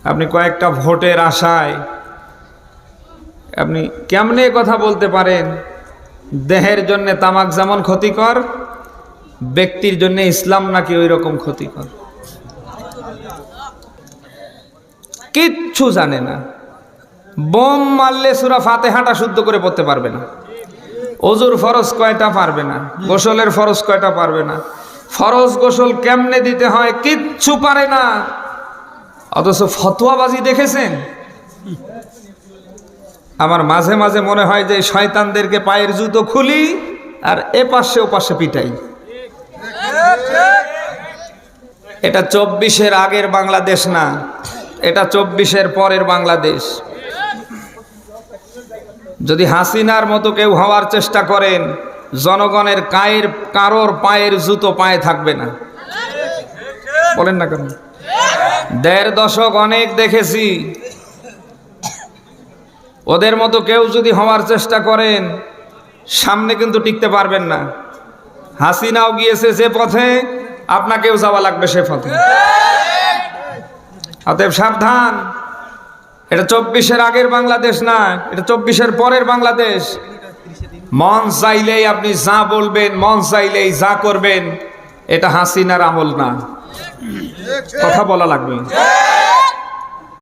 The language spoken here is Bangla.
আপনি কয়েকটা ভোটের আশায় আপনি কেমনে কথা বলতে পারেন? দেহের জন্য তামাক যেমন ক্ষতিকর, ব্যক্তির জন্য ইসলাম নাকি ওই রকম ক্ষতিকর? কিচ্ছু জানে না। বোম মারলে সূরা ফাতিহাটা শুদ্ধ করে পড়তে পারবে না। ওযুর ফরজ কয়টা পারবে না। গোসলের ফরজ কয়টা পারবে না। ফরজ গোসল কেমনে দিতে হয় কিচ্ছু পারে না। অথচ ফতোয়াবাজি দেখেছেন? আমার মাঝে মাঝে মনে হয় যে শয়তানদেরকে পায়ের জুতো খুলি আর এ পাশে ও পাশে পিটাই। এটা 24-এর আগের বাংলাদেশ না, এটা 24-এর পরের বাংলাদেশ। যদি হাসিনার মতো কেউ হওয়ার চেষ্টা করেন, জনগণের কারোর পায়ের জুতো পায়ে থাকবে না। বলেন না কেন? 1.5 দশক অনেক দেখেছি। ওদের মতো কেউ যদি হওয়ার চেষ্টা করেন, সামনে কিন্তু টিকতে পারবেন না। হাসিনাও গিয়েছে যে পথে, আপনাকেও যাওয়া লাগবে সে পথে। অতএব সাবধান। এটা 24-এর আগের বাংলাদেশ না, এটা 24-এর পরের বাংলাদেশ। মন চাইলেই আপনি যা বলবেন, মন চাইলেই যা করবেন, এটা হাসিনার আমল না। কথা বলা লাগবে।